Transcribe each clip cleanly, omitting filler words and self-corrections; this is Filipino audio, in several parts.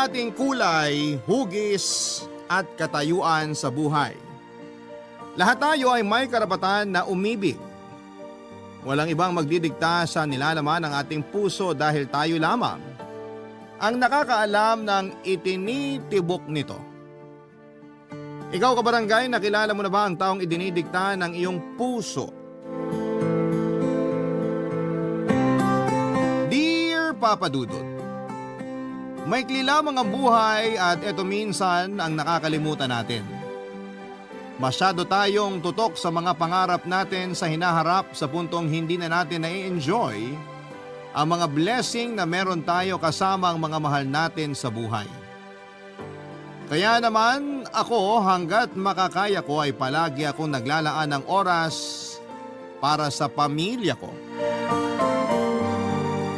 ating kulay, hugis at katayuan sa buhay. Lahat tayo ay may karapatan na umibig. Walang ibang magdidikta sa nilalaman ng ating puso dahil tayo lamang ang nakakaalam ng itinitibok nito. Ikaw kabarangay, nakilala mo na ba ang taong idinidikta ng iyong puso? Dear Papa Dudut, maikli lamang ang buhay at eto minsan ang nakakalimutan natin. Masyado tayong tutok sa mga pangarap natin sa hinaharap sa puntong hindi na natin na-enjoy ang mga blessing na meron tayo kasama ang mga mahal natin sa buhay. Kaya naman ako hanggat makakaya ko ay palagi akong naglalaan ng oras para sa pamilya ko.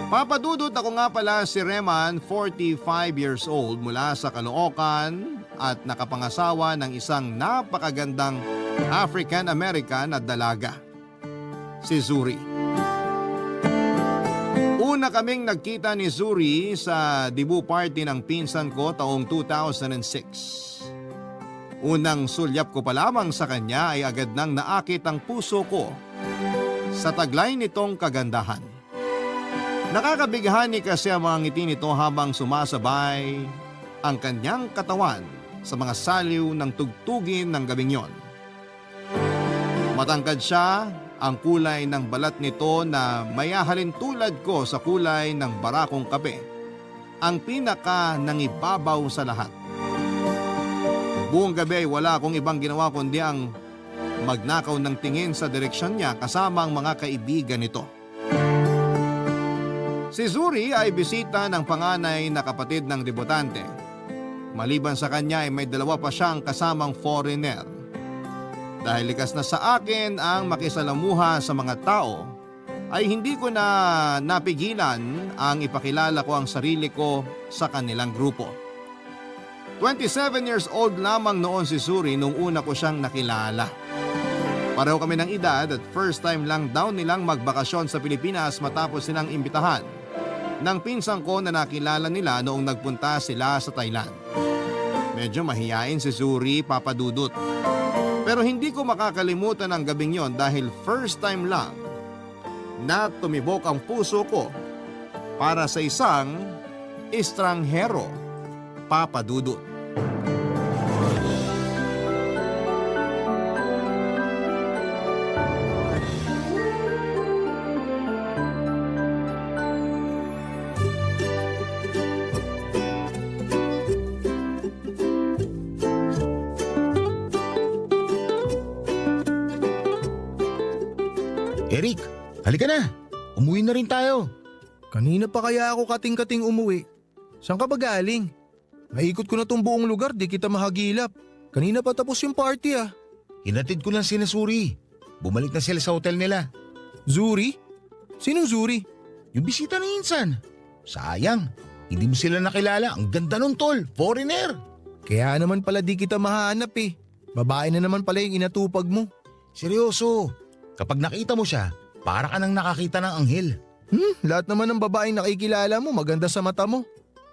Papadudot ako nga pala si Reman, 45 years old mula sa Caloocan at nakapangasawa ng isang napakagandang African-American na dalaga, si Zuri. Una kaming nagkita ni Zuri sa debut party ng pinsan ko taong 2006. Unang sulyap ko pa lamang sa kanya ay agad nang naakit ang puso ko sa taglay nitong kagandahan. Nakakabighani kasi ang mga ngiti nito habang sumasabay ang kanyang katawan sa mga saliw ng tugtugin ng gabing yon. Matangkad siya, ang kulay ng balat nito na mayahalin tulad ko sa kulay ng barakong kape, ang pinaka nangibabaw sa lahat. Buong gabi ay wala akong ibang ginawa kundi ang magnakaw ng tingin sa direksyon niya kasama ang mga kaibigan nito. Si Zuri ay bisita ng panganay na kapatid ng debutante. Maliban sa kanya ay may dalawa pa siyang kasamang foreigner. Dahil likas na sa akin ang makisalamuha sa mga tao, ay hindi ko na napigilan ang ipakilala ko ang sarili ko sa kanilang grupo. 27 years old lamang noon si Zuri nung una ko siyang nakilala. Pareho kami ng edad at first time lang daw nilang magbakasyon sa Pilipinas matapos silang imbitahan ng pinsan ko na nakilala nila noong nagpunta sila sa Thailand. Medyo mahiyain si Zuri, Papa Dudut. Pero hindi ko makakalimutan ang gabing yon dahil first time lang na tumibok ang puso ko para sa isang estranghero, Papa Dudut. Eric, halika na. Umuwi na rin tayo. Kanina pa kaya ako kating-kating umuwi. Saan ka ba galing? Naikot ko na tong buong lugar, di kita mahagilap. Kanina pa tapos yung party ah. Hinatid ko lang sina Suri. Bumalik na sila sa hotel nila. Zuri? Sinong Zuri? Yung bisita ni Insan. Sayang, hindi mo sila nakilala. Ang ganda nun tol, foreigner. Kaya naman pala di kita mahanap eh. Babae na naman pala yung inatupag mo. Seryoso, kapag nakita mo siya, para ka nang nakakita ng anghel. Lahat naman ng babaeng nakikilala mo maganda sa mata mo.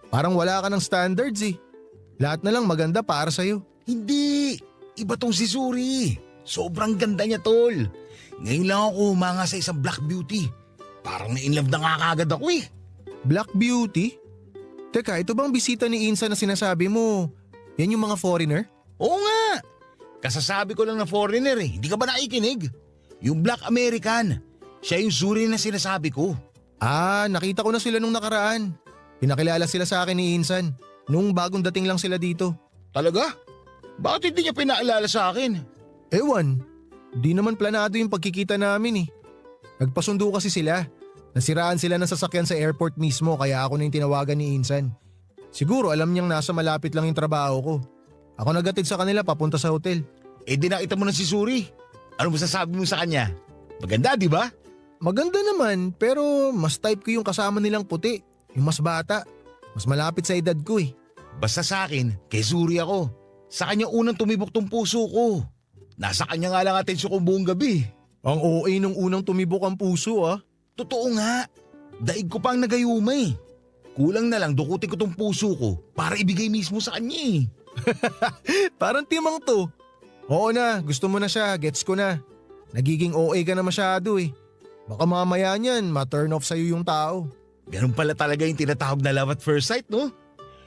Parang wala ka ng standards eh. Lahat na lang maganda para sa'yo. Hindi, iba tong si Suri. Sobrang ganda niya tol. Ngayon lang ako humanga sa isang black beauty. Parang na-inlove na nga kagad ako eh. Black Beauty? Teka, ito bang bisita ni Insa na sinasabi mo? Yan yung mga foreigner? Oo nga. Kasasabi ko lang na foreigner eh. Hindi ka ba nakikinig? Yung Black American. Siya yung Zuri na sinasabi ko. Ah, nakita ko na sila nung nakaraan. Pinakilala sila sa akin ni Insan. Nung bagong dating lang sila dito. Talaga? Bakit hindi niya pinaalala sa akin? Ewan, di naman planado yung pagkikita namin eh. Nagpasundo kasi sila. Nasiraan sila ng sasakyan sa airport mismo kaya ako na yung tinawagan ni Insan. Siguro alam niyang nasa malapit lang yung trabaho ko. Ako nagatid sa kanila papunta sa hotel. Eh di nakita mo na si Suri. Ano masasabi mo sa kanya? Maganda, di ba? Maganda naman pero mas type ko yung kasama nilang puti. Yung mas bata. Mas malapit sa edad ko eh. Basta sa akin, kay Suri ako. Sa kanya unang tumibok tong puso ko. Nasa kanya nga lang atensyon ko buong gabi. Ang OA nung unang tumibok ang puso ah. Totoo nga. Daig ko pang nagayumay. Kulang na lang dukutin ko tong puso ko para ibigay mismo sa kanya eh. Parang timang to. Oo na, gusto mo na siya, gets ko na. Nagiging OA ka na masyado eh. Baka mamaya niyan, ma-turn off sa'yo yung tao. Ganun pala talaga yung tinatawag na love at first sight, no?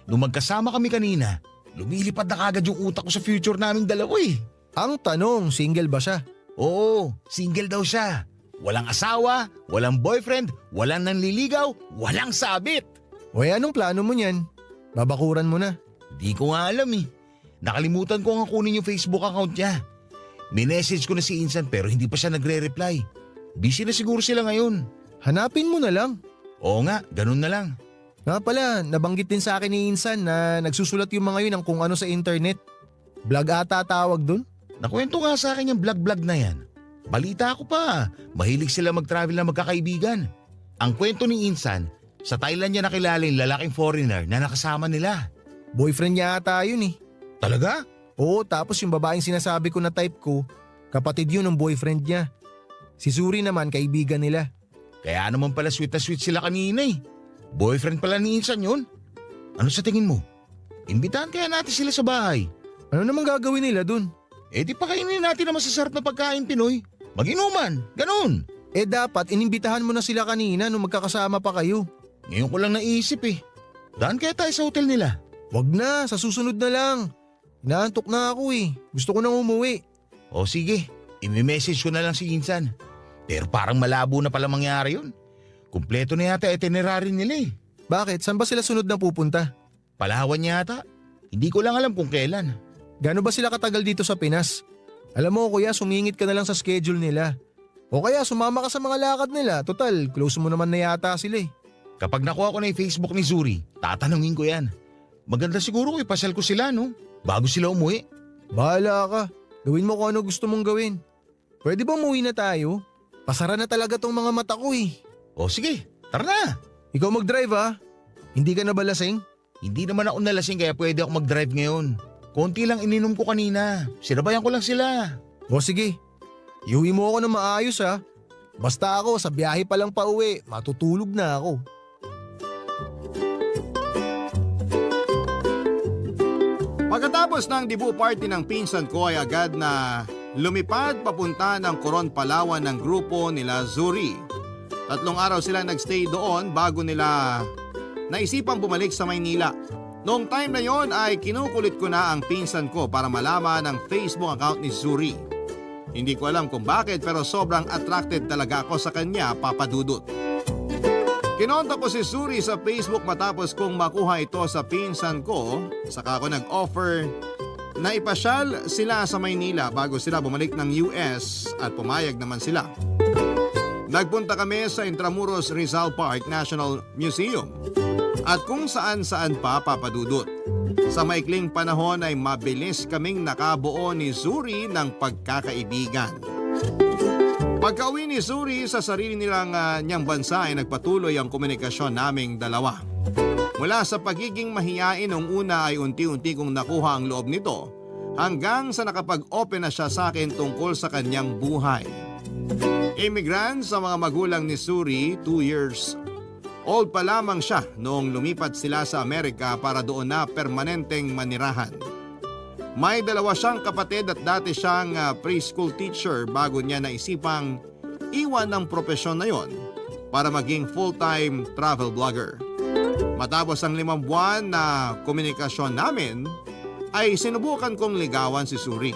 Nung magkasama kami kanina, lumilipad na kagad yung utak ko sa future naming dalawa eh. Ang tanong, single ba siya? Oo, single daw siya. Walang asawa, walang boyfriend, walang nanliligaw, walang sabit. O anong plano mo niyan? Babakuran mo na. Di ko nga alam eh. Nakalimutan ko nga kunin yung Facebook account niya. Minessage ko na si Insan pero hindi pa siya nagre-reply. Busy na siguro sila ngayon. Hanapin mo na lang. Oo nga, ganun na lang. Nga pala, nabanggit din sa akin ni Insan na nagsusulat yung mga yun ng kung ano sa internet. Vlog ata tawag dun? Nakwento nga sa akin yung vlog-vlog na yan. Balita ko pa, mahilig sila mag-travel na magkakaibigan. Ang kwento ni Insan, sa Thailand niya nakilala yung lalaking foreigner na nakasama nila. Boyfriend niya ata yun eh. Talaga? Oo, tapos yung babaeng sinasabi ko na type ko, kapatid yun ng boyfriend niya. Si Zuri naman, kaibigan nila. Kaya naman pala sweet na sweet sila kanina eh. Boyfriend pala ni Insan yun. Ano sa tingin mo? Imbitahan kaya natin sila sa bahay. Ano naman gagawin nila dun? Eh di pakainin natin ang masasarap na pagkain Pinoy. Mag-inuman, ganun. Eh dapat inimbitahan mo na sila kanina nung magkakasama pa kayo. Ngayon ko lang naisip eh. Daan kaya tayo sa hotel nila? Wag na, sa susunod na lang. Inaantok na ako eh. Gusto ko nang umuwi. O sige, imi-message ko na lang si Insan. Pero parang malabo na pala mangyari yun. Kumpleto na yata itinerary nila eh. Bakit? Saan ba sila sunod na pupunta? Palawan yata. Hindi ko lang alam kung kailan. Gano'n ba sila katagal dito sa Pinas? Alam mo kuya, sumingit ka na lang sa schedule nila. O kaya sumama ka sa mga lakad nila. Total, close mo naman na yata sila eh. Kapag nakuha ko na yung Facebook ni Zuri, tatanungin ko yan. Maganda siguro ko ipasal ko sila no? Bago sila umuwi. Bahala ka. Gawin mo kung ano gusto mong gawin. Pwede ba umuwi na tayo? Pasara na talaga tong mga mata ko eh. O sige, tara na. Ikaw mag-drive ha? Hindi ka na ba lasing? Hindi naman ako nalasing kaya pwede ako mag-drive ngayon. Konti lang ininom ko kanina. Sinabayan ko lang sila. O sige, iuwi mo ako ng maayos ha. Basta ako, sa biyahe pa lang pauwi, matutulog na ako. Pagkatapos ng debut party ng pinsan ko ay agad na lumipad papunta ng Coron, Palawan ng grupo nila Zuri. 3 araw sila nagstay doon bago nila naisipang bumalik sa Maynila. Noong time na yon ay kinukulit ko na ang pinsan ko para malaman ang Facebook account ni Zuri. Hindi ko alam kung bakit pero sobrang attracted talaga ako sa kanya, Papa Dudut. Kinontak ko si Zuri sa Facebook matapos kong makuha ito sa pinsan ko. Saka ako nag-offer na ipasyal sila sa Maynila bago sila bumalik ng US at pumayag naman sila. Nagpunta kami sa Intramuros Rizal Park National Museum at kung saan-saan pa, Papa Dudut. Sa maikling panahon ay mabilis kaming nakabuo ni Zuri ng pagkakaibigan. Pagka-uwi ni Zuri sa sarili niyang bansa ay nagpatuloy ang komunikasyon naming dalawa. Mula sa pagiging mahiyain noong una ay unti-unti kong nakuha ang loob nito hanggang sa nakapag-open na siya sa akin tungkol sa kanyang buhay. Immigrant sa mga magulang ni Zuri, 2 years old pa lamang siya noong lumipat sila sa Amerika para doon na permanenteng manirahan. May 2 siyang kapatid at dati siyang preschool teacher bago niya naisipang iwan ang propesyon na yon para maging full-time travel blogger. Matapos ang 5 buwan na komunikasyon namin, ay sinubukan kong ligawan si Zuri.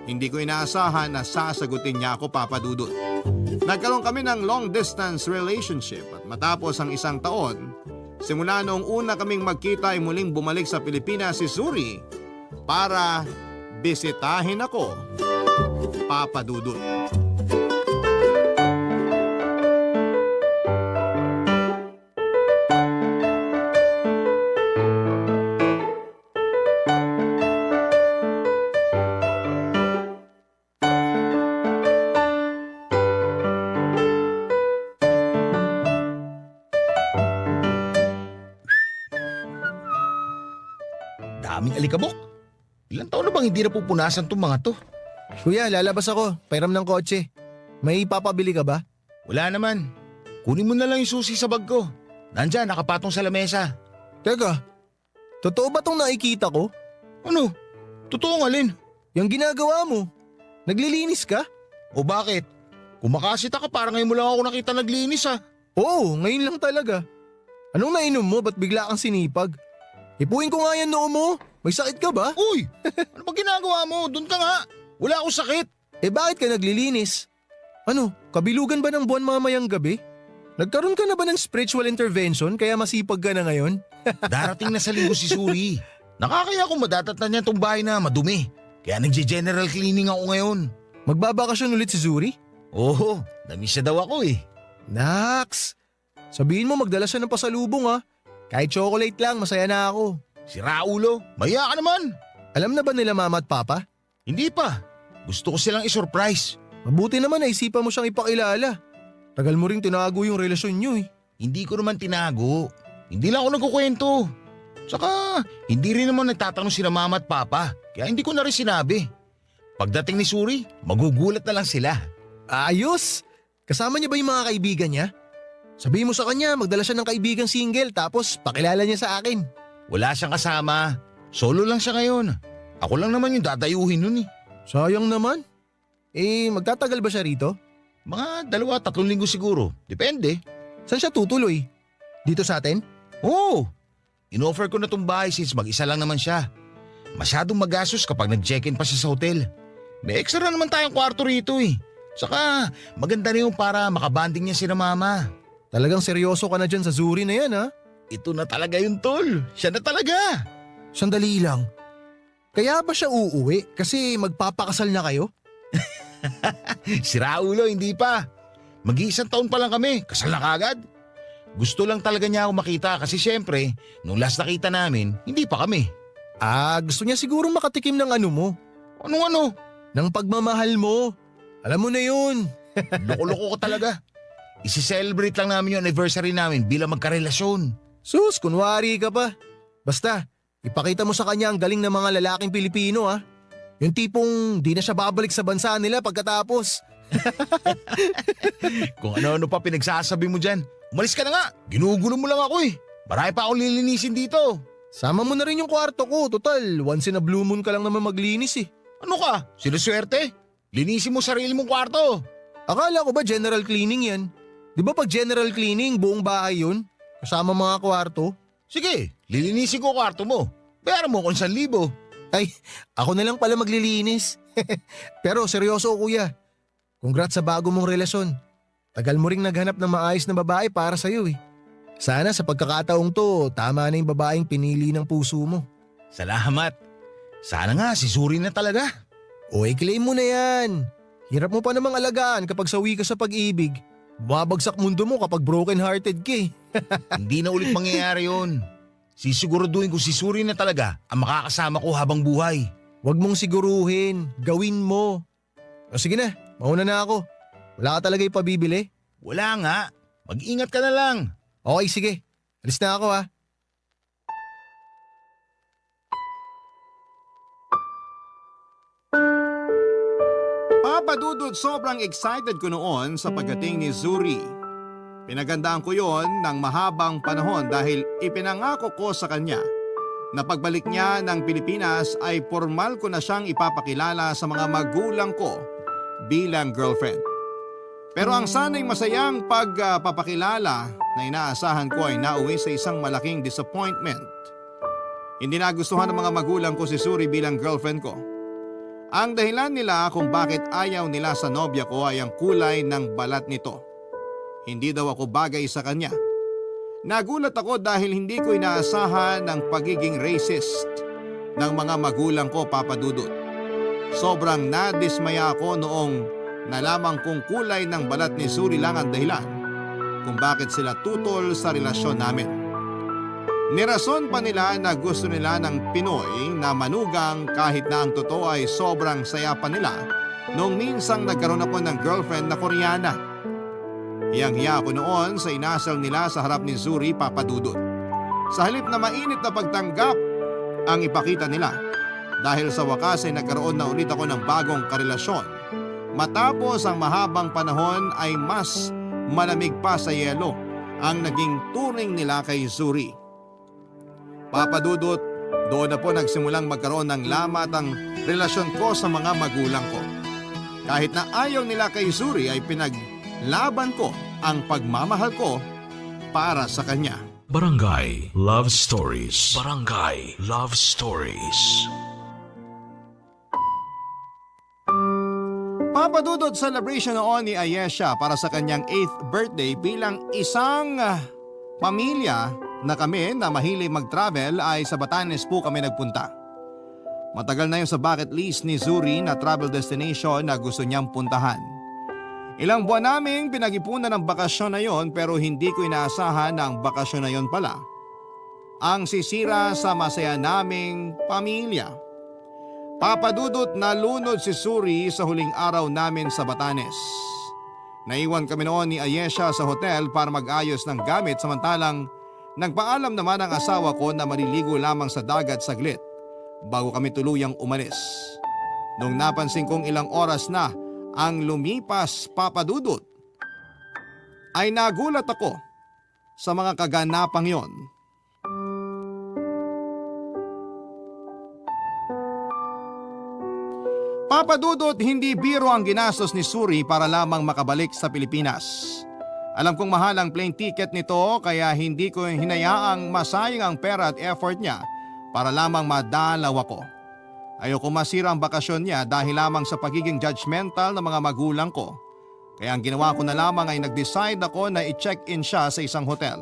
Hindi ko inaasahan na sasagutin niya ako, Papa Dudut. Nagkaroon kami ng long-distance relationship at matapos ang 1 taon, simula noong una kaming magkita ay muling bumalik sa Pilipinas si Zuri para bisitahin ako, Papa Dudut. Daming alikabok. Ilang taon na bang hindi napupunasan tong mga to? Kuya, lalabas ako. Pairam ng kotse. May papabili ka ba? Wala naman. Kunin mo na lang yung susi sa bag ko. Nandyan, nakapatong sa lamesa. Teka, totoo ba tong nakikita ko? Ano? Totoo nga, Lin. Yung ginagawa mo? Naglilinis ka? O bakit? Kumakasita ka, parang ngayon mo lang ako nakita naglinis ha. Oo, ngayon lang talaga. Anong nainom mo? Ba't bigla kang sinipag? Ipuin ko nga yan noo mo. May sakit ka ba? Uy! Ano ba ginagawa mo? Doon ka nga. Wala akong sakit. Eh bakit ka naglilinis? Ano, kabilugan ba ng buwan mamayang gabi? Nagkaroon ka na ba ng spiritual intervention kaya masipag ka na ngayon? Darating na sa linggo si Suri. Nakakaya kung madatatnan niya itong bahay na madumi. Kaya nagje-general cleaning ako ngayon. Magbabakasyon ulit si Zuri? Oo, namiss siya daw ako eh. Naks! Sabihin mo magdala siya ng pasalubong ha. Kahit chocolate lang, masaya na ako. Si Raulo, maya ka naman. Alam na ba nila mama at papa? Hindi pa. Gusto ko silang isurprise. Mabuti naman na isipan mo siyang ipakilala. Tagal mo ring tinago yung relasyon niyo eh. Hindi ko naman tinago. Hindi lang ako nagkukwento. Saka, hindi rin naman nagtatanong sila mama at papa. Kaya hindi ko na rin sinabi. Pagdating ni Suri, magugulat na lang sila. Ayos! Kasama niya ba yung mga kaibigan niya? Sabihin mo sa kanya, magdala siya ng kaibigang single tapos pakilala niya sa akin. Wala siyang kasama. Solo lang siya ngayon. Ako lang naman yung dadayuhin nun eh. Sayang naman. Eh, magtatagal ba siya rito? Mga 2-3 linggo siguro. Depende. Saan siya tutuloy? Dito sa atin? Oo. Inoffer ko na tong bahay since mag-isa lang naman siya. Masyadong magastos kapag nag-check-in pa siya sa hotel. May extra naman tayong kwarto rito eh. Saka maganda rin yung para makabanding niya sila mama. Talagang seryoso ka na dyan sa Zuri na yan ha? Ito na talaga yung tol. Siya na talaga. Sandali lang. Kaya ba siya uuwi? Kasi magpapakasal na kayo? Si Raulo hindi pa. Mag-iisang taon pa lang kami. Kasal na kagad. Gusto lang talaga niya ako makita kasi syempre, nung last nakita namin, hindi pa kami. Gusto niya siguro makatikim ng ano mo. Ano? Ng pagmamahal mo. Alam mo na yun. Loko-loko ko talaga. Isi-celebrate lang namin yung anniversary namin bilang magkarelasyon. Sus, kunwari ka pa. Basta, ipakita mo sa kanya ang galing ng mga lalaking Pilipino ha. Yung tipong di na siya babalik sa bansa nila pagkatapos. Kung ano-ano pa pinagsasabi mo dyan. Umalis ka na nga. Ginugulo mo lang ako eh. Marami pa akong lilinisin dito. Sama mo na rin yung kwarto ko. Total, once in a blue moon ka lang naman maglinis eh. Ano ka? Sinuswerte? Linisin mo sarili mong kwarto. Akala ko ba general cleaning yan? Di ba pag general cleaning, buong bahay yun? Kasama mga kwarto? Sige, lilinisin ko kwarto mo. Bayaran mo kung 1,000. Ay, ako na lang pala maglilinis. Pero seryoso kuya. Congrats sa bago mong relasyon. Tagal mo ring naghanap ng maayos na babae para sa'yo eh. Sana sa pagkakataong to, tama na yung babaeng pinili ng puso mo. Salamat. Sana nga si Suri na talaga. O i-claim mo na yan. Hirap mo pa namang alagaan kapag sawi ka sa pag-ibig. Bumabagsak mundo mo kapag broken-hearted ka eh. Hindi na ulit mangyayari yun. Sisiguraduhin ko si Suri na talaga ang makakasama ko habang buhay. Huwag mong siguruhin, gawin mo. O sige na, mauna na ako. Wala ka talaga ipabibili? Wala nga. Mag-ingat ka na lang. Okay, sige. Alis na ako ha. Papadudod, sobrang excited ko noon sa pagdating ni Zuri. Pinagandaan ko yon ng mahabang panahon dahil ipinangako ko sa kanya na pagbalik niya ng Pilipinas ay formal ko na siyang ipapakilala sa mga magulang ko bilang girlfriend. Pero ang sana'y masayang pagpapakilala na inaasahan ko ay nauwi sa isang malaking disappointment. Hindi nagustuhan ng mga magulang ko si Suri bilang girlfriend ko. Ang dahilan nila kung bakit ayaw nila sa nobya ko ay ang kulay ng balat nito. Hindi daw ako bagay sa kanya. Nagulat ako dahil hindi ko inaasahan ang pagiging racist ng mga magulang ko, Papa Dudut. Sobrang nadismaya ako noong nalaman kong kulay ng balat ni Suri lang ang dahilan kung bakit sila tutol sa relasyon namin. Nirason pa nila na gusto nila ng Pinoy na manugang kahit na ang totoo ay sobrang saya pa nila noong minsang nagkaroon ako ng girlfriend na Koreana. Hiyang-hiya ako noon sa inasal nila sa harap ni Zuri, Papa Dudut. Sa halip na mainit na pagtanggap ang ipakita nila dahil sa wakas ay nagkaroon na ulit ako ng bagong karelasyon. Matapos ang mahabang panahon ay mas malamig pa sa yelo ang naging turing nila kay Zuri. Papa Dudut, doon na po nagsimulang magkaroon ng lamat ang relasyon ko sa mga magulang ko. Kahit na ayaw nila kay Zuri ay pinaglaban ko ang pagmamahal ko para sa kanya. Barangay Love Stories. Barangay Love Stories. Papa Dudut, celebration noon ni Ayesha para sa kanyang 8th birthday bilang isang pamilya na kami na mahilig mag-travel ay sa Batanes po kami nagpunta. Matagal na yun sa bucket list ni Zuri na travel destination na gusto niyang puntahan. Ilang buwan naming pinag-ipunan ng bakasyon na yon pero hindi ko inaasahan na ang bakasyon na yon pala ang sisira sa masaya naming pamilya. Papa Dudut, nalunod si Zuri sa huling araw namin sa Batanes. Naiwan kami noon ni Ayesha sa hotel para mag-ayos ng gamit samantalang nagpaalam naman ang asawa ko na maliligo lamang sa dagat saglit bago kami tuluyang umalis. Nung napansin kong ilang oras na ang lumipas, Papa Dudut, ay nagulat ako sa mga kaganapang yon. Papa Dudut, hindi biro ang ginastos ni Zuri para lamang makabalik sa Pilipinas. Alam kong mahal ang plane ticket nito kaya hindi ko hinayaang masayang ang pera at effort niya para lamang madalaw ako. Ayoko masira ang bakasyon niya dahil lamang sa pagiging judgmental ng mga magulang ko. Kaya ang ginawa ko na lamang ay nag-decide ako na i-check-in siya sa isang hotel.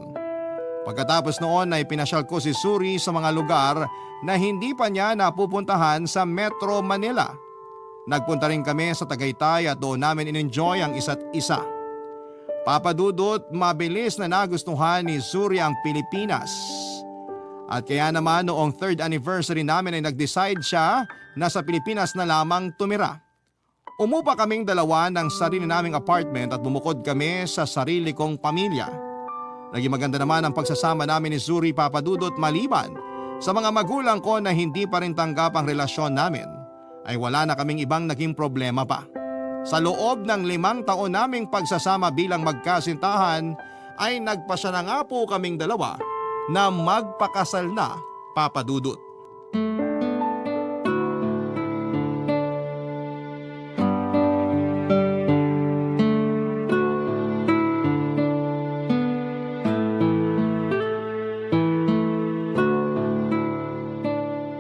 Pagkatapos noon ay pinasyal ko si Zuri sa mga lugar na hindi pa niya napupuntahan sa Metro Manila. Nagpunta rin kami sa Tagaytay at doon namin in-enjoy ang isa't isa. Papa Dudut, mabilis na nagustuhan ni Zuri ang Pilipinas. At kaya naman noong 3rd anniversary namin ay nag-decide siya na sa Pilipinas na lamang tumira. Umupa kaming dalawa ng sarili naming apartment at bumukod kami sa sarili kong pamilya. Naging maganda naman ang pagsasama namin ni Zuri, Papa Dudut, maliban sa mga magulang ko na hindi pa rin tanggap ang relasyon namin. Ay wala na kaming ibang naging problema pa. Sa loob ng 5 taon naming pagsasama bilang magkasintahan ay nagpasya na nga po kaming dalawa na magpakasal na, Papa Dudut.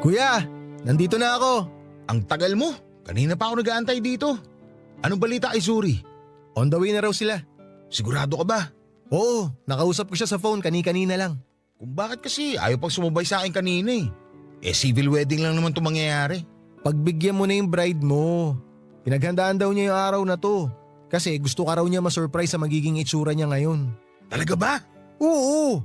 Kuya, nandito na ako. Ang tagal mo. Kanina pa ako nag-aantay dito. Anong balita kay Zuri? On the way na raw sila. Sigurado ka ba? Oo, nakausap ko siya sa phone kani-kanina lang. Kung bakit kasi ayaw pang sumabay sa akin kanina eh. Civil wedding lang naman itong mangyayari. Pagbigyan mo na yung bride mo. Pinaghandaan daw niya yung araw na to. Kasi gusto ka raw niya ma-surprise sa magiging itsura niya ngayon. Talaga ba? Oo.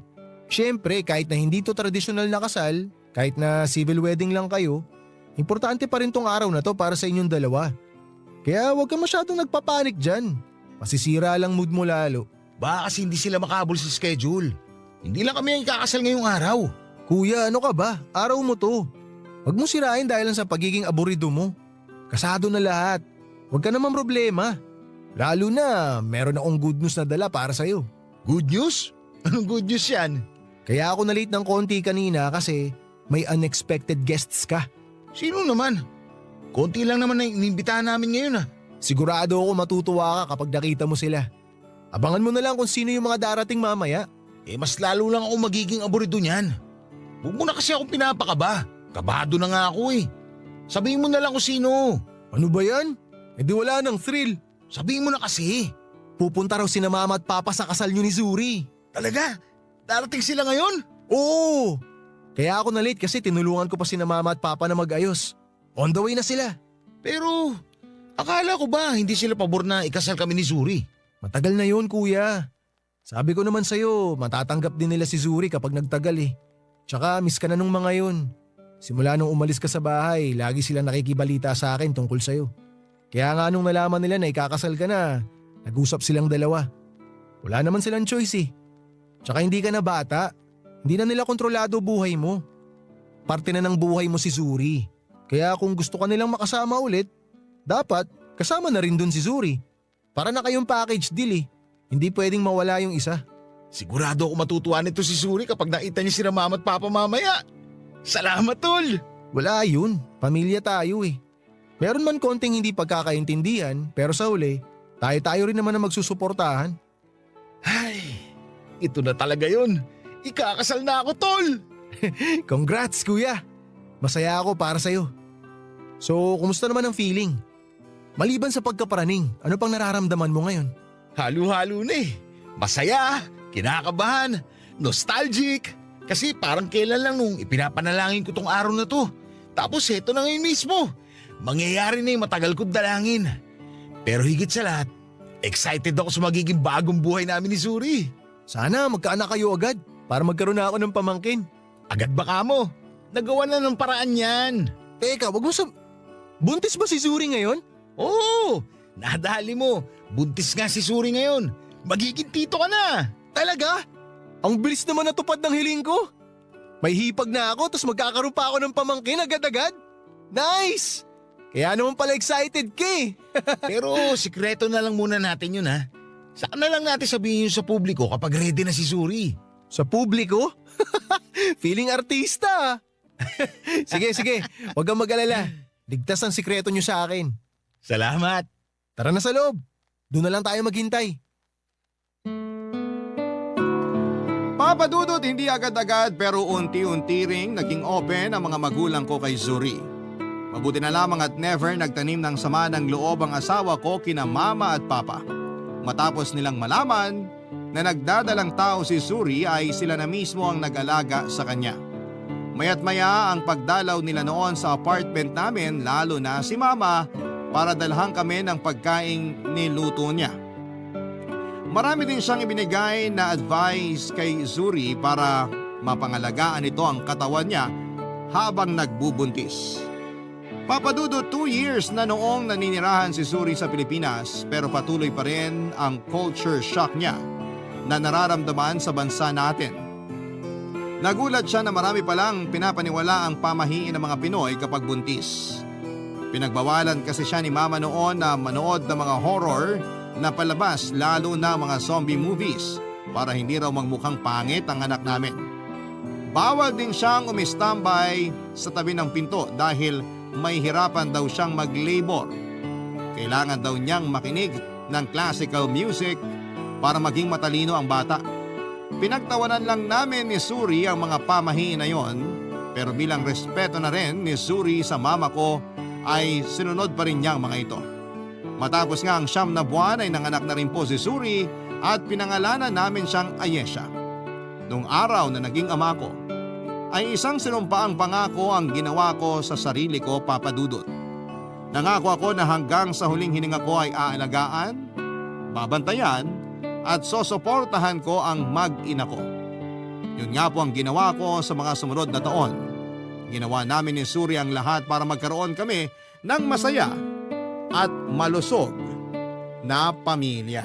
Siyempre, kahit na hindi to tradisyonal na kasal, kahit na civil wedding lang kayo, importante pa rin tong araw na to para sa inyong dalawa. Kaya huwag ka masyadong nagpapanik dyan. Masisira lang mood mo lalo. Baka kasi hindi sila makabol sa schedule. Hindi lang kami ang ikakasal ngayong araw. Kuya, ano ka ba? Araw mo to. Huwag mo sirain dahil lang sa pagiging aburido mo. Kasado na lahat. Huwag ka naman problema. Lalo na meron akong good news na dala para sa'yo. Good news? Anong good news yan? Kaya ako na-late ng konti kanina kasi may unexpected guests ka. Sino naman? Konti lang naman na inimbitahan namin ngayon ah. Sigurado ako matutuwa ka kapag nakita mo sila. Abangan mo na lang kung sino yung mga darating mamaya. Mas lalo lang ako magiging aburido niyan. Huwag mo na kasi akong pinapakaba. Kabado na nga ako eh. Sabihin mo na lang kung sino. Ano ba yan? Di wala nang thrill. Sabihin mo na kasi. Pupunta raw sina mama at papa sa kasal nyo ni Zuri. Talaga? Darating sila ngayon? Oo! Kaya ako na late kasi tinulungan ko pa sina mama at papa na mag-ayos. On the way na sila. Pero akala ko ba hindi sila pabor na ikasal kami ni Zuri? Matagal na yun, kuya. Sabi ko naman sa'yo, matatanggap din nila si Zuri kapag nagtagal eh. Tsaka miss ka na nung mga yun. Simula nung umalis ka sa bahay, lagi sila nakikibalita sa akin tungkol sa'yo. Kaya nga nung nalaman nila na ikakasal ka na, nag-usap silang dalawa. Wala naman silang choice eh. Tsaka hindi ka na bata. Hindi na nila kontrolado buhay mo. Parte na ng buhay mo si Zuri. Kaya kung gusto ka nilang makasama ulit, dapat kasama na rin dun si Zuri. Para na kayong package deal eh. Hindi pwedeng mawala yung isa. Sigurado ako matutuwa nito si Suri kapag nakita niya sila mama at papa mamaya. Salamat, tol! Wala yun, pamilya tayo eh. Meron man konting hindi pagkakaintindihan pero sa huli, tayo-tayo rin naman na magsusuportahan. Ay, ito na talaga yun. Ikakasal na ako, tol! Congrats kuya! Masaya ako para sa'yo. So, kumusta naman ang feeling? Maliban sa pagkaparaning, ano pang nararamdaman mo ngayon? Halo-halo na eh. Masaya, kinakabahan, nostalgic. Kasi parang kailan lang nung ipinapanalangin ko tong araw na to. Tapos eto na ngayon mismo. Mangyayari na yung matagal kong dalangin. Pero higit sa lahat, excited ako sa magiging bagong buhay namin ni Suri. Sana magkaanak kayo agad para magkaroon na ako ng pamangkin. Agad ba ka mo? Nagawa na ng paraan yan. Teka, wag mo buntis ba si Suri ngayon? Oo, nadali mo. Buntis nga si Suri ngayon. Magiging tito ka na. Talaga? Ang bilis naman natupad ng hiling ko. May hipag na ako tapos magkakaroon pa ako ng pamangkin agad-agad. Nice! Kaya naman pala excited ka eh. Pero sikreto na lang muna natin yun ha. Saka na lang natin sabihin yun sa publiko kapag ready na si Suri. Sa publiko? Feeling artista. Sige, wag kang mag-alala. Ligtas ang sikreto nyo sa akin. Salamat. Tara na sa loob. Doon na lang tayo maghintay. Papa Dudut, hindi agad-agad pero unti-unti ring naging open ang mga magulang ko kay Zuri. Mabuti na lamang at never nagtanim ng sama ng loob ang asawa ko kina mama at papa. Matapos nilang malaman na nagdadalang tao si Zuri ay sila na mismo ang nag-alaga sa kanya. Maya't maya ang pagdalaw nila noon sa apartment namin, lalo na si mama, para dalhan kami ng pagkaing niluto niya. Marami din siyang ibinigay na advice kay Zuri para mapangalagaan ito ang katawan niya habang nagbubuntis. Papadudot 2 years na noong naninirahan si Zuri sa Pilipinas pero patuloy pa rin ang culture shock niya na nararamdaman sa bansa natin. Nagulat siya na marami palang pinapaniwala ang pamahiin ng mga Pinoy kapag buntis. Pinagbawalan kasi siya ni mama noon na manood ng mga horror na palabas, lalo na mga zombie movies, para hindi raw magmukhang pangit ang anak namin. Bawal din siyang umistambay sa tabi ng pinto dahil may hirapan daw siyang mag-labor. Kailangan daw niyang makinig ng classical music para maging matalino ang bata. Pinagtawanan lang namin ni Suri ang mga pamahiin na yon, pero bilang respeto na rin ni Suri sa mama ko ay sinunod pa rin niya ang mga ito. Matapos nga ang 9 na buwan ay nanganak na rin po si Suri at pinangalanan namin siyang Ayesha. Noong araw na naging ama ko, ay isang sinumpaang pangako ang ginawa ko sa sarili ko, Papa Dudut. Nangako ako na hanggang sa huling hininga ko ay aalagaan, babantayan at sosuportahan ko ang mag-ina ko. Yun nga po ang ginawa ko sa mga sumunod na taon. Ginawa namin ni Suri ang lahat para magkaroon kami ng masaya at malusog na pamilya.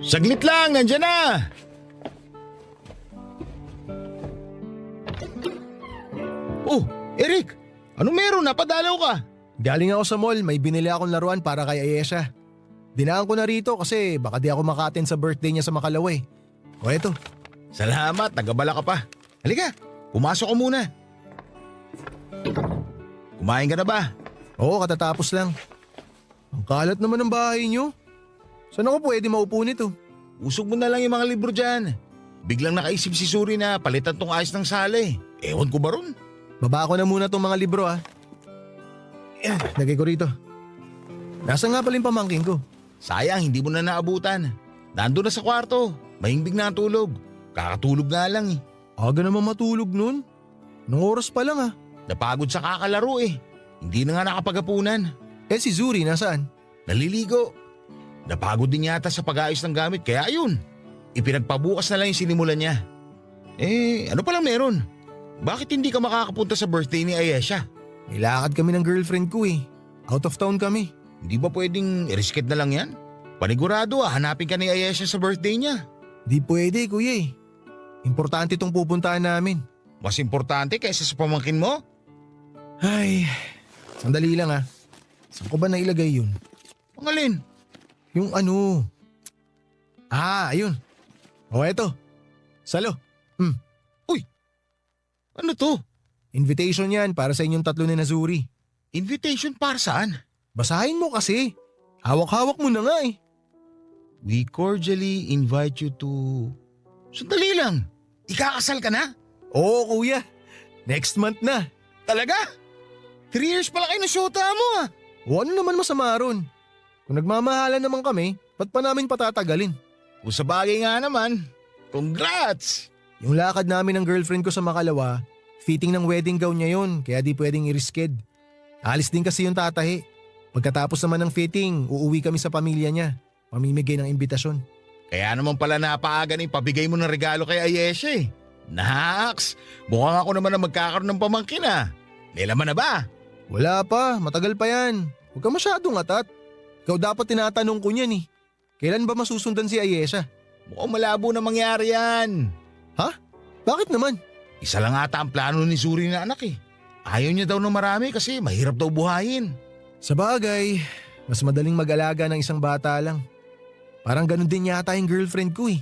Saglit lang, nandyan na! Oh, Eric! Ano meron? Napadalaw ka? Galing ako sa mall, may binili akong laruan para kay Ayesha. Dinaan ko na rito kasi baka di ako maka-attend sa birthday niya sa Makalaway. O eto. Salamat, nagabala ka pa. Halika, pumasok ka muna. Kumain ka na ba? Oo, katatapos lang. Ang kalat naman ng bahay niyo. Saan ako pwede maupo nito? Usog mo na lang yung mga libro dyan. Biglang nakaisip si Suri na palitan tong ayos ng sala eh. Ewan ko ba ron? Baba ko na muna tong mga libro Lagay ko rito. Nasaan nga pala yung pamangkin ko? Sayang, hindi mo na naabutan. Nandun na sa kwarto. Mahimbing na tulog. Kakatulog nga lang eh. Aga naman matulog nun. Nung oras pa lang Napagod sa kakalaro eh. Hindi na nga nakapagapunan. Si Zuri nasaan? Naliligo. Napagod din yata sa pag-ayos ng gamit kaya ayun. Ipinagpabukas na lang yung sinimulan niya. Ano palang meron? Bakit hindi ka makakapunta sa birthday ni Ayesha? Nilakad kami ng girlfriend ko Out of town kami. Hindi ba pwedeng i-reschedule na lang yan? Panigurado hanapin ka ni Ayesha sa birthday niya. Di pwede kuya eh. Importante itong pupuntahan namin. Mas importante kaysa sa pamangkin mo? Ay, sandali lang ah. Saan ko ba nailagay yun? Ang alin? Yung ano? Ayun. O eto. Salo. Ano to? Invitation yan para sa inyong tatlo ni Nazuri. Invitation para saan? Basahin mo kasi. Hawak-hawak mo na nga eh. We cordially invite you to… Sandali lang. Ikakasal ka na? Oo kuya. Next month na. Talaga? 3 years pala kayo na syota mo ah. O ano naman masama ron? Kung nagmamahalan naman kami, ba't pa namin patatagalin? Kung sa bagay nga naman, congrats! Yung lakad namin ng girlfriend ko sa Makalawa, fitting ng wedding gown niya yun, kaya di pwedeng i-risked. Alis din kasi yung tatahi. Pagkatapos naman ng fitting, uuwi kami sa pamilya niya. Mamimigay ng imbitasyon. Kaya naman pala napaaga ni pabigay mo ng regalo kay Ayesha eh. Naks, mukhang ako naman na magkakaroon ng pamangkin ah. May laman na ba? Wala pa, matagal pa yan. Huwag ka masyadong atat. Ikaw dapat tinatanong ko niyan eh. Kailan ba masusundan si Ayesha? Mukhang malabo na mangyari yan. Ha? Bakit naman? Isa lang ata ang plano ni Zuri na anak eh. Ayaw niya daw ng marami kasi mahirap daw buhayin. Sa bagay, mas madaling mag-alaga ng isang bata lang. Parang ganun din yata yung girlfriend ko eh.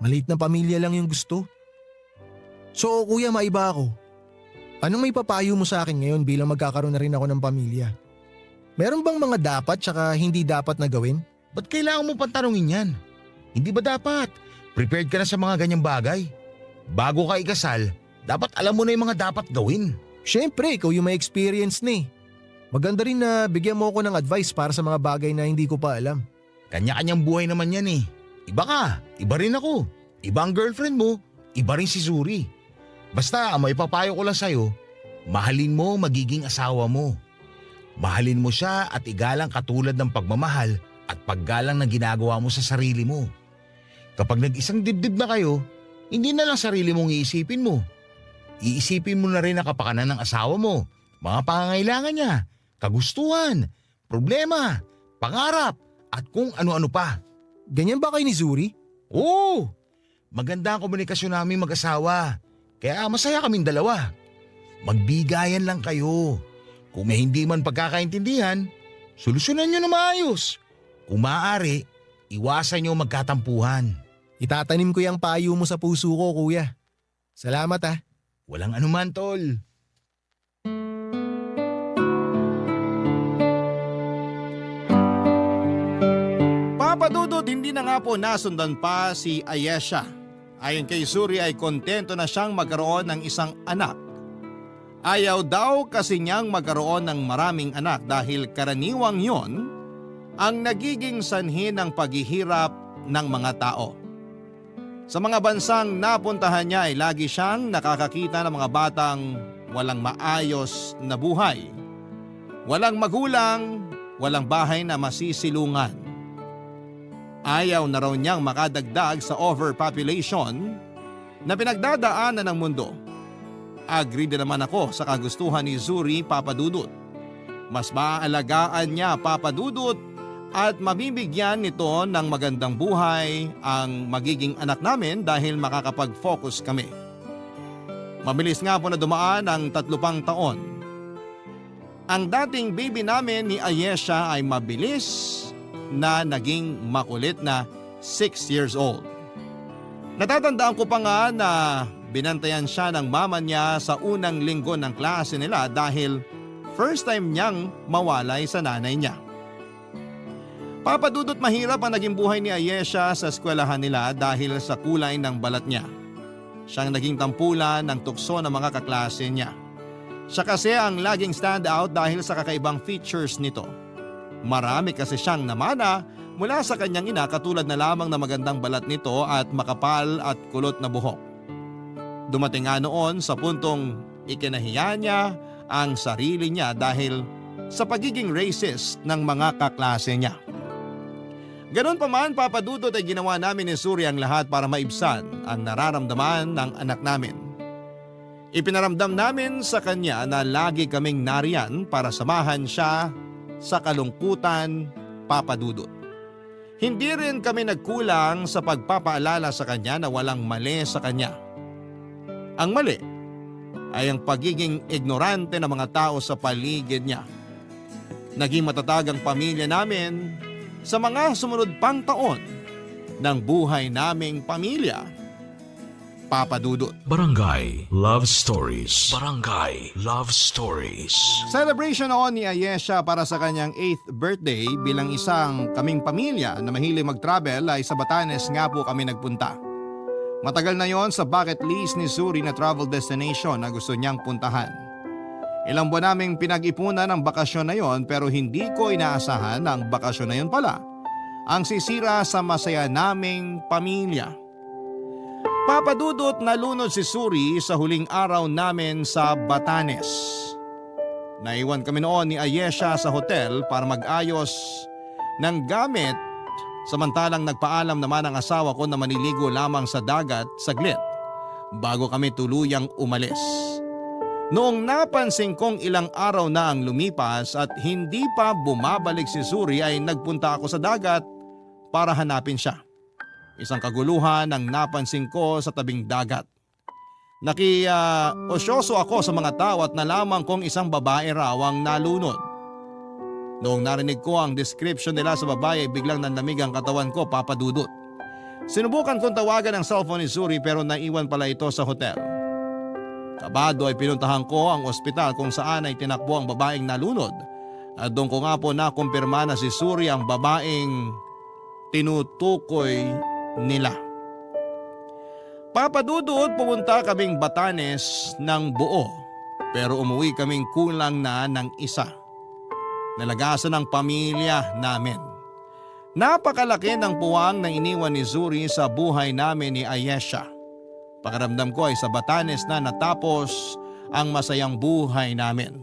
Maliit na pamilya lang yung gusto. So kuya, maiba ako. Anong may papayo mo sa akin ngayon bilang magkakaroon na rin ako ng pamilya? Meron bang mga dapat tsaka hindi dapat na gawin? Ba't kailangan mo pantanungin yan? Hindi ba dapat? Prepared ka na sa mga ganyang bagay. Bago ka ikasal, dapat alam mo na yung mga dapat gawin. Siyempre, ikaw yung may experience na eh. Maganda rin na bigyan mo ako ng advice para sa mga bagay na hindi ko pa alam. Kanya-kanyang buhay naman yan eh. Iba ka, iba rin ako. Iba ang girlfriend mo, iba rin si Zuri. Basta may papayo ko lang sa'yo, mahalin mo magiging asawa mo. Mahalin mo siya at igalang katulad ng pagmamahal at paggalang na ginagawa mo sa sarili mo. Kapag nag-isang dibdib na kayo, hindi na lang sarili mong iisipin mo. Iisipin mo na rin ang kapakanan ng asawa mo, mga pangangailangan niya, kagustuhan, problema, pangarap, at kung ano-ano pa. Ganyan ba kayo ni Zuri? Oo! Maganda ang komunikasyon namin mag-asawa, kaya masaya kaming dalawa. Magbigayan lang kayo. Kung may hindi man pagkakaintindihan, solusyonan nyo na maayos. Kung maaari, iwasan nyo magkatampuhan. Itatanim ko yung payo mo sa puso ko, kuya. Salamat ah. Walang anuman, tol. Papadudod, hindi na nga po nasundan pa si Ayesha. Ayon kay Zuri ay kontento na siyang magkaroon ng isang anak. Ayaw daw kasi niyang magkaroon ng maraming anak dahil karaniwang yon ang nagiging sanhi ng paghihirap ng mga tao. Sa mga bansang napuntahan niya ay lagi siyang nakakakita ng mga batang walang maayos na buhay. Walang magulang, walang bahay na masisilungan. Ayaw na raw niyang makadagdag sa overpopulation na pinagdadaanan ng mundo. Agree din naman ako sa kagustuhan ni Zuri, Papadudut. Mas maaalagaan niya, Papadudut, at mabibigyan nito ng magandang buhay ang magiging anak namin dahil makakapag-focus kami. Mabilis nga po na dumaan ang 3 pang taon. Ang dating baby namin ni Ayesha ay mabilis na naging makulit na 6 years old. Natatandaan ko pa nga na binantayan siya ng mama niya sa unang linggo ng klase nila dahil first time niyang mawalay sa nanay niya. Papadudot, mahirap ang naging buhay ni Ayesha sa eskwelahan nila dahil sa kulay ng balat niya. Siyang naging tampulan ng tukso ng mga kaklase niya. Siya kasi ang laging stand out dahil sa kakaibang features nito. Marami kasi siyang namana mula sa kanyang ina katulad na lamang na magandang balat nito at makapal at kulot na buhok. Dumating nga noon sa puntong ikinahiya niya ang sarili niya dahil sa pagiging racist ng mga kaklase niya. Ganon pa man, Papadudot, ay ginawa namin ni Zuri ang lahat para maibsan ang nararamdaman ng anak namin. Ipinaramdam namin sa kanya na lagi kaming nariyan para samahan siya sa kalungkutan, Papadudot. Hindi rin kami nagkulang sa pagpapaalala sa kanya na walang mali sa kanya. Ang mali ay ang pagiging ignorante ng mga tao sa paligid niya. Naging matatag ang pamilya namin sa mga sumunod pang taon ng buhay naming pamilya. Papa Dudut. Barangay Love Stories. Barangay Love Stories. Celebration noon ni Ayesha para sa kanyang 8th birthday bilang isang kaming pamilya na mahilig mag-travel ay sa Batanes nga po kami nagpunta. Matagal na yon sa bucket list ni Suri na travel destination na gusto niyang puntahan. Ilang buwan naming pinag-ipunan ang bakasyon na yon pero hindi ko inaasahan na ang bakasyon na yon pala ang sisira sa masaya naming pamilya. Papadudot nalunod si Suri sa huling araw namin sa Batanes. Naiwan kami noon ni Ayesha sa hotel para mag-ayos ng gamit samantalang nagpaalam naman ang asawa ko na maniligo lamang sa dagat saglit bago kami tuluyang umalis. Noong napansin kong ilang araw na ang lumipas at hindi pa bumabalik si Suri ay nagpunta ako sa dagat para hanapin siya. Isang kaguluhan ang napansin ko sa tabing dagat. Osyoso ako sa mga tao at nalaman kong isang babae raw ang nalunod. Noong narinig ko ang description nila sa babae ay biglang nanlamig ang katawan ko, Papa Dudut. Sinubukan kong tawagan ang cellphone ni Suri pero naiwan pala ito sa hotel. Kabado ay pinuntahan ko ang ospital kung saan ay tinakbo ang babaeng nalunod at doon ko nga po nakumpirma na si Suri ang babaeng tinutukoy nila. Papadudod pumunta kaming Batanes ng buo pero umuwi kaming kulang na ng isa. Nalagasan ang pamilya namin. Napakalaki ng puwang na iniwan ni Suri sa buhay namin ni Ayesha. Pakiramdam ko ay sa Batanes na natapos ang masayang buhay namin.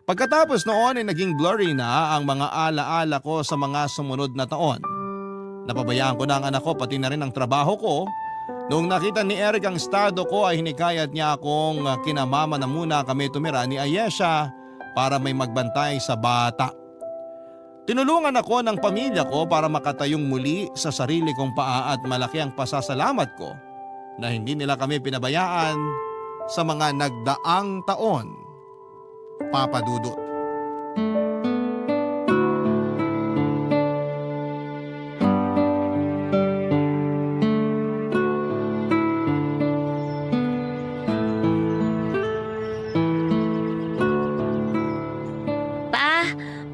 Pagkatapos noon ay naging blurry na ang mga alaala ko sa mga sumunod na taon. Napabayaan ko na ang anak ko pati na rin ang trabaho ko. Noong nakita ni Eric ang estado ko ay hinikayat niya akong kinamama na muna kami tumira ni Ayesha para may magbantay sa bata. Tinulungan ako ng pamilya ko para makatayong muli sa sarili kong paa at malaki ang pasasalamat ko na hindi nila kami pinabayaan sa mga nagdaang taon. Papa Dudut.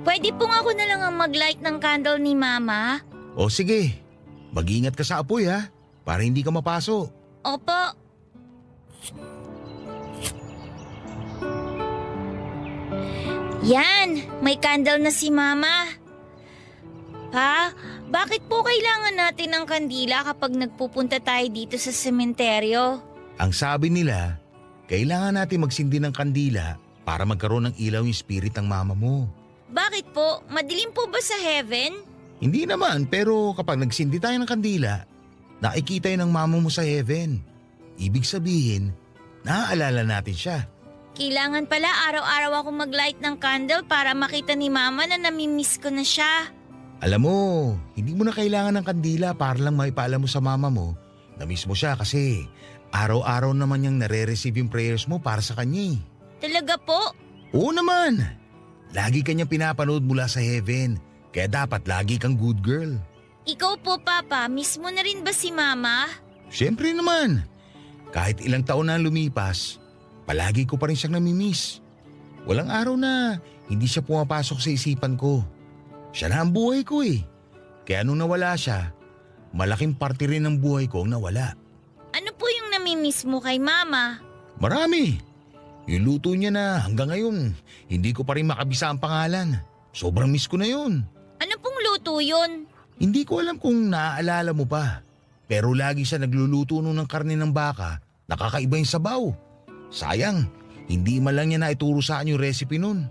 Pwede pong ako na lang ang mag-light ng candle ni Mama? O sige, mag-ingat ka sa apoy ha, para hindi ka mapaso. Opo. Yan, may candle na si Mama. Pa, bakit po kailangan natin ng kandila kapag nagpupunta tayo dito sa sementeryo? Ang sabi nila, kailangan natin magsindi ng kandila para magkaroon ng ilaw yung spirit ng mama mo. Bakit po? Madilim po ba sa heaven? Hindi naman, pero kapag nagsindi tayo ng kandila, nakikita yun ng mama mo sa heaven. Ibig sabihin, naaalala natin siya. Kailangan pala araw-araw ako mag-light ng candle para makita ni Mama na namimiss ko na siya. Alam mo, hindi mo na kailangan ng kandila para lang maipaalam mo sa mama mo na miss mo siya kasi araw-araw naman niyang nare-receive yung prayers mo para sa kanya. Talaga po? Oo naman. Lagi kanyang pinapanood mula sa heaven, kaya dapat lagi kang good girl. Ikaw po, Papa, miss mo na rin ba si Mama? Siyempre naman. Kahit ilang taon na lumipas, palagi ko pa rin siyang namimiss. Walang araw na hindi siya pumapasok sa isipan ko. Siya na ang buhay ko eh. Kaya nung nawala siya, malaking parte rin ng buhay ko ang nawala. Ano po yung namimiss mo kay Mama? Marami. Yung luto niya na hanggang ngayon, hindi ko pa rin makabisa ang pangalan. Sobrang miss ko na yun. Ano pong luto yun? Hindi ko alam kung naaalala mo pa. Pero lagi siya nagluluto nun ng karne ng baka, nakakaiba yung sabaw. Sayang, hindi man lang niya naituro sa akin yung recipe nun.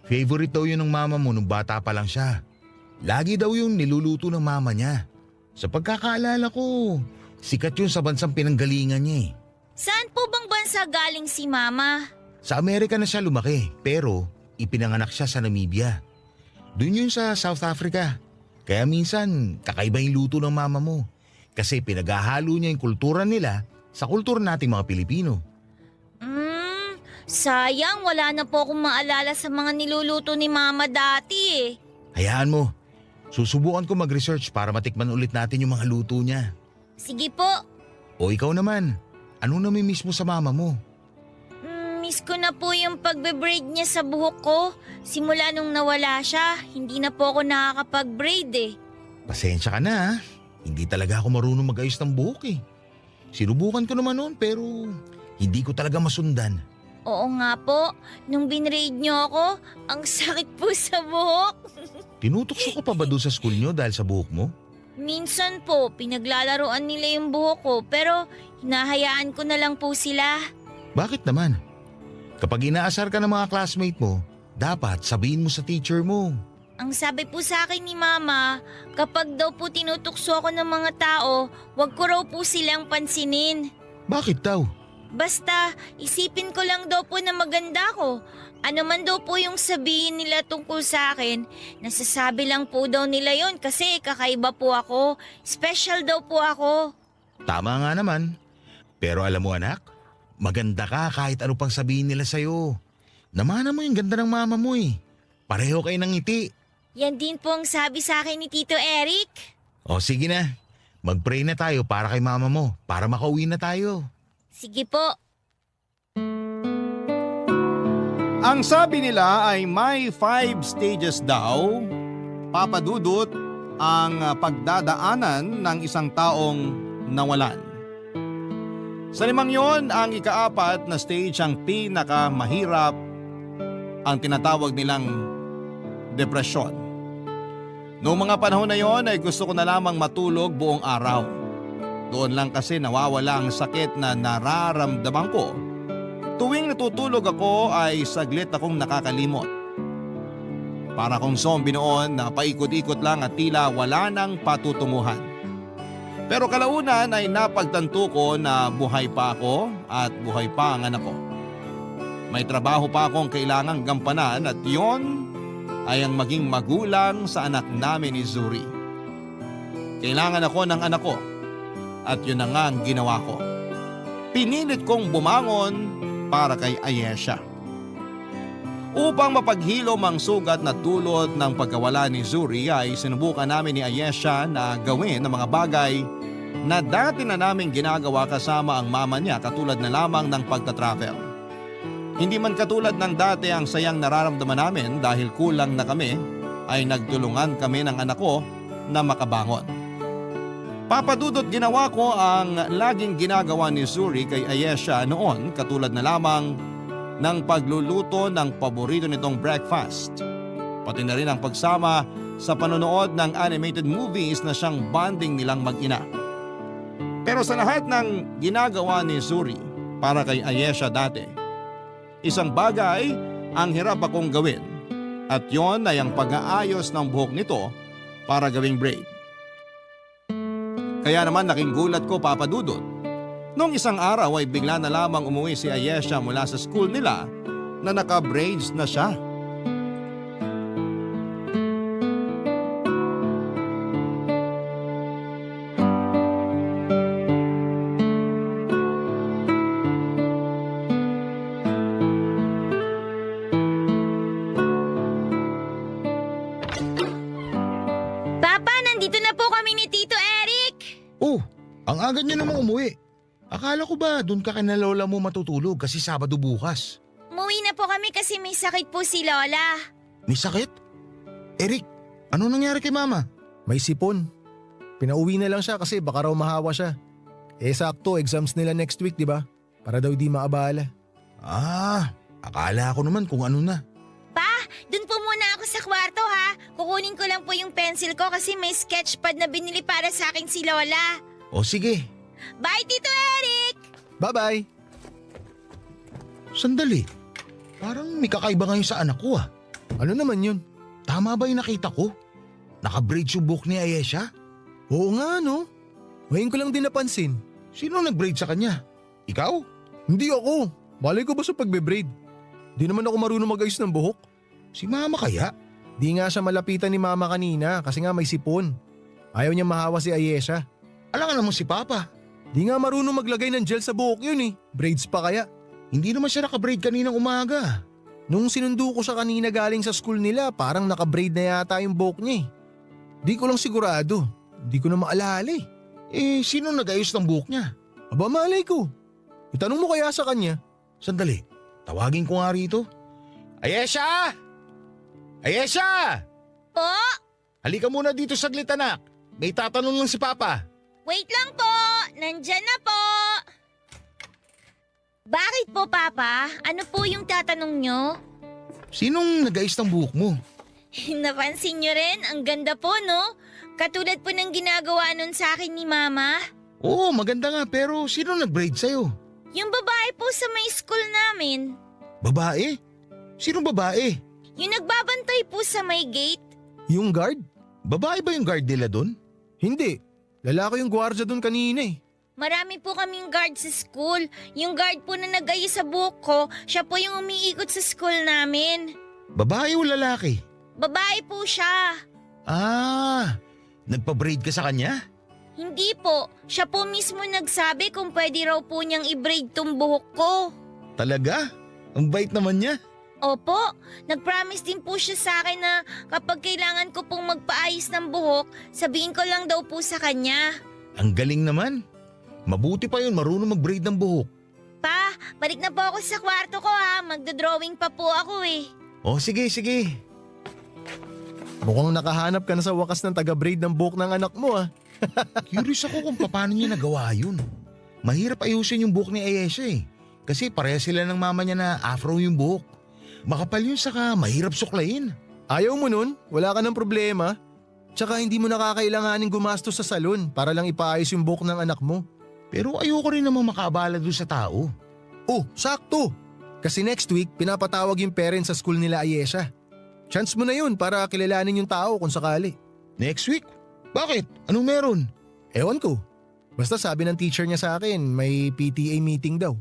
Favorite daw yun ng mama mo nung bata pa lang siya. Lagi daw yung niluluto ng mama niya. Sa pagkakaalala ko, sikat yun sa bansang pinanggalingan niya eh. Saan po bang bansa galing si Mama? Sa Amerika na siya lumaki, pero ipinanganak siya sa Namibia. Doon yun sa South Africa. Kaya minsan, kakaiba yung luto ng mama mo. Kasi pinaghahalo niya yung kultura nila sa kultura nating mga Pilipino. Sayang wala na po akong maalala sa mga niluluto ni Mama dati eh. Hayaan mo, susubukan ko mag-research para matikman ulit natin yung mga luto niya. Sige po, O ikaw naman, ano namimiss mo sa mama mo? miss ko na po yung pagbe-braid niya sa buhok ko. Simula nung nawala siya, hindi na po ako nakakapag-braid eh. Pasensya ka na ha. Hindi talaga ako marunong mag-ayos ng buhok eh. Sinubukan ko naman noon pero hindi ko talaga masundan. Oo nga po, nung binraid niyo ako, ang sakit po sa buhok. Tinutokso ko pa ba doon sa school nyo dahil sa buhok mo? Minsan po, pinaglalaroan nila yung buhok ko pero hinahayaan ko na lang po sila. Bakit naman? Kapag inaasar ka ng mga classmate mo, dapat sabihin mo sa teacher mo. Ang sabi po sa akin ni Mama, kapag daw po tinutukso ako ng mga tao, wag ko raw po silang pansinin. Bakit daw? Basta, isipin ko lang daw po na maganda ko. Ano man daw po yung sabihin nila tungkol sa akin, nasasabi lang po daw nila yon kasi kakaiba po ako. Special daw po ako. Tama nga naman. Pero alam mo anak, maganda ka kahit ano pang sabihin nila sa'yo. Namana mo yung ganda ng mama mo eh. Pareho kayo ng ngiti. Yan din po ang sabi sa akin ni Tito Eric. O sige na, mag-pray na tayo para kay mama mo para makauwi na tayo. Sige po. Ang sabi nila ay may 5 stages daw, Papa Dudut, ang pagdadaanan ng isang taong nawalan. Sa 5 yon, ang ika-4 na stage ang pinakamahirap, ang tinatawag nilang depresyon. Noong mga panahon na yon ay gusto ko na lamang matulog buong araw. Doon lang kasi nawawala ang sakit na nararamdaman ko. Tuwing natutulog ako ay saglit akong nakakalimot. Para kong zombie noon na paikot-ikot lang at tila wala nang patutunguhan. Pero kalaunan ay napagtanto ko na buhay pa ako at buhay pa ang anak ko. May trabaho pa akong kailangang gampanan at yon ay ang maging magulang sa anak namin ni Zuri. Kailangan ako ng anak ko. At yun na nga ang ginawa ko. Pinilit kong bumangon para kay Ayesha. Upang mapaghilom ang sugat na dulot ng pagkawala ni Zuri ay sinubukan namin ni Ayesha na gawin ang mga bagay na dati na namin ginagawa kasama ang mama niya katulad na lamang ng pagta-travel. Hindi man katulad ng dati ang sayang nararamdaman namin dahil kulang na kami ay nagtulungan kami ng anak ko na makabangon. Papadudot ginawa ko ang laging ginagawa ni Zuri kay Ayesha noon katulad na lamang ng pagluluto ng paborito nitong breakfast. Pati na rin ang pagsama sa panonood ng animated movies na siyang bonding nilang mag-ina. Pero sa lahat ng ginagawa ni Zuri para kay Ayesha dati, isang bagay ang hirap akong gawin at yon ay ang pag-aayos ng buhok nito para gawing braid. Kaya naman naking gulat ko papadudot. Noong isang araw ay bigla na lamang umuwi si Ayesha mula sa school nila na naka-braids na siya. Papa, nandito na po kami ni Tito Eric. Oh, ang aga niyo namang umuwi. Akala ko ba doon ka kina lola mo matutulog kasi Sabado bukas? Umuwi na po kami kasi may sakit po si Lola. May sakit? Eric, ano nangyari kay mama? May sipon. Pinauwi na lang siya kasi baka raw mahawa siya. Sakto, exams nila next week, di ba? Para daw di maabala. Akala ko naman kung ano na. Dun po muna ako sa kwarto ha. Kukunin ko lang po yung pencil ko kasi may sketchpad na binili para sa akin si Lola. O sige, Bye, Tito Eric! Bye-bye! sandali. Parang may kakaiba ngayon sa anak ko ah. Ano naman yun? Tama ba yung nakita ko? Naka-braid yung buhok ni Ayesha? Oo nga no. Ngayon ko lang din napansin. Sino nag-braid sa kanya? Ikaw? Hindi ako. Malay ko ba sa pagbe-braid? Di naman ako marunong mag-ayos ng buhok. Si mama kaya? Di nga siya malapitan ni mama kanina kasi nga may sipon. Ayaw niya mahawa si Ayesha. Alam naman si Papa. Di nga marunong maglagay ng gel sa buhok yun eh. Braids pa kaya. Hindi naman siya nakabraid kaninang umaga. Nung sinundo ko siya kanina galing sa school nila, parang nakabraid na yata yung buhok niya eh. Di ko lang sigurado. Di ko na maalala eh. Sino nag-ayos ng buhok niya? Aba malay ko. Itanong mo kaya sa kanya. Sandali, tawagin ko nga rito. Ayesha! Ayesha! Po? Halika muna dito saglit anak. May tatanong lang si Papa. Wait lang po! Nandyan na po! Bakit po, Papa? Ano po yung tatanong nyo? Sinong nag-ayos ng buhok mo? Napansin nyo rin, ang ganda po, no? Katulad po ng ginagawa nun sa akin ni Mama. Oo, maganda nga pero sino nag-braid sa'yo? Yung babae po sa may school namin. Babae? Sinong babae? Yung nagbabantay po sa may gate. Yung guard? Babae ba yung guard nila doon? Hindi. Lalaki yung gwardiya doon kanina eh. Marami po kaming guard sa school. Yung guard po na nag-ayos sa buhok ko, siya po yung umiikot sa school namin. Babae o lalaki? Babae po siya. Nagpa-braid ka sa kanya? Hindi po. Siya po mismo nagsabi kung pwede raw po niyang i-braid tong buhok ko. Talaga? Ang bait naman niya. Opo, nag-promise din po siya sa akin na kapag kailangan ko pong magpaayos ng buhok, sabihin ko lang daw po sa kanya. Ang galing naman. Mabuti pa yun, marunong mag-braid ng buhok. Pa, balik na po ako sa kwarto ko ha. Magdodrawing pa po ako eh. Oh, sige. Mukhang nakahanap ka na sa wakas ng taga-braid ng buhok ng anak mo ah. Curious ako kung paano niya nagawa yun. Mahirap ayusin yung buhok ni Ayesha eh. Kasi pareha sila ng mama niya na afro yung buhok. Makapal yun saka mahirap suklayin. Ayaw mo nun? Wala ka ng problema? Tsaka hindi mo nakakailanganin gumastos sa salon para lang ipaayos yung buhok ng anak mo. Pero ayoko rin namang makaabala doon sa tao. Oh, sakto! Kasi next week, pinapatawag yung parents sa school nila Ayesha. Chance mo na yun para kilalanin yung tao kung sakali. Next week? Bakit? Anong meron? Ewan ko. Basta sabi ng teacher niya sa akin, may PTA meeting daw.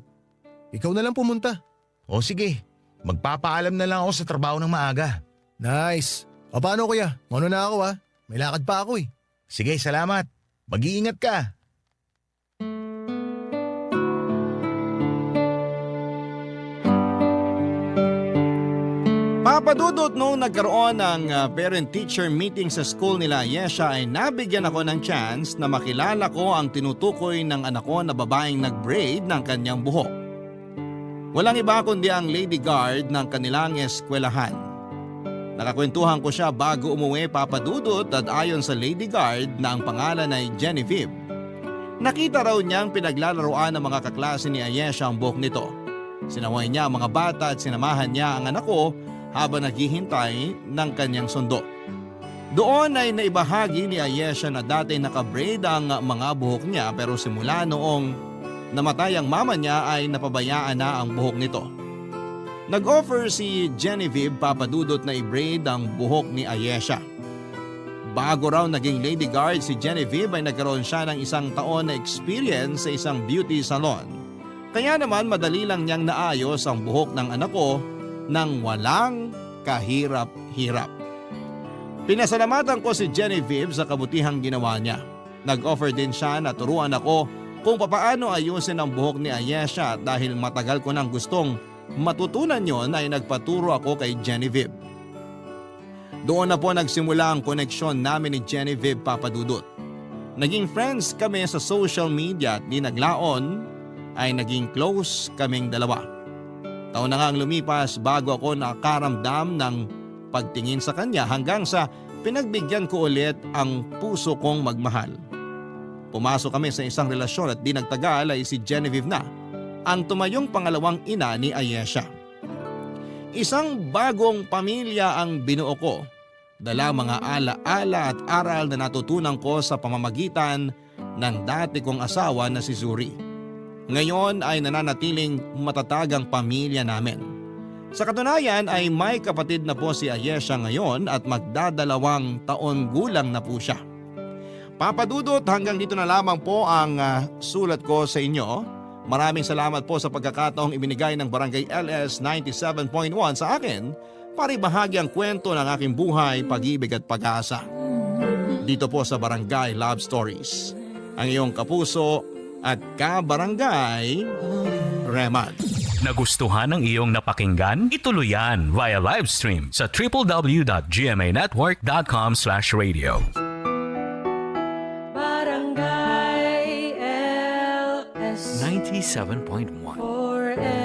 Ikaw na lang pumunta. O sige, magpapaalam na lang ako sa trabaho ng maaga. Nice. O paano kuya? Mano na ako ha? May lakad pa ako eh. Sige, salamat. Mag-iingat ka. Papadudot nung nagkaroon ng parent-teacher meeting sa school nila Ayesha ay nabigyan ako ng chance na makilala ko ang tinutukoy ng anak ko na babaeng nag-braid ng kanyang buhok. Walang iba kundi ang lady guard ng kanilang eskwelahan. Nakakwentuhan ko siya bago umuwi papadudot at ayon sa lady guard na ang pangalan ay Genevieve. Nakita raw niyang pinaglalaroan ng mga kaklase ni Ayesha ang buhok nito. Sinaway niya ang mga bata at sinamahan niya ang anak ko habang naghihintay ng kanyang sundo. Doon ay naibahagi ni Ayesha na dati nakabraid ang mga buhok niya pero simula noong namatay ang mama niya ay napabayaan na ang buhok nito. Nag-offer si Genevieve papadudot na i-braid ang buhok ni Ayesha. Bago raw naging lady guard si Genevieve ay nagkaroon siya ng 1 taon na experience sa isang beauty salon. Kaya naman madali lang niyang naayos ang buhok ng anak ko nang walang kahirap-hirap. Pinasalamatan ko si Genevieve sa kabutihang ginawa niya. Nag-offer din siya na turuan ako kung papaano ayusin ang buhok ni Ayesha at dahil matagal ko nang gustong matutunan yon ay nagpaturo ako kay Genevieve. Doon na po nagsimula ang koneksyon namin ni Genevieve papadudot. Naging friends kami sa social media at di naglaon ay naging close kaming dalawa. Taon na nga ang lumipas bago ako nakaramdam ng pagtingin sa kanya hanggang sa pinagbigyan ko ulit ang puso kong magmahal. Pumasok kami sa isang relasyon at di nagtagal ay si Genevieve na ang tumayong pangalawang ina ni Ayesha. Isang bagong pamilya ang binuo ko. Dala mga ala-ala at aral na natutunan ko sa pamamagitan ng dati kong asawa na si Zuri. Ngayon ay nananatiling matatag ang pamilya namin. Sa katunayan ay may kapatid na po si Ayesha ngayon at magdadalawang taon gulang na po siya. Papadudot, hanggang dito na lamang po ang sulat ko sa inyo. Maraming salamat po sa pagkakataong ibinigay ng Barangay LS 97.1 sa akin paribahagi ang kwento ng aking buhay, pag-ibig at pag-asa. Dito po sa Barangay Love Stories. Ang iyong kapuso at kabarangay, Reman. Nagustuhan ng iyong napakinggan? Ituloy yan via live stream sa www.gmanetwork.com/radio. Barangay LS 97.1 4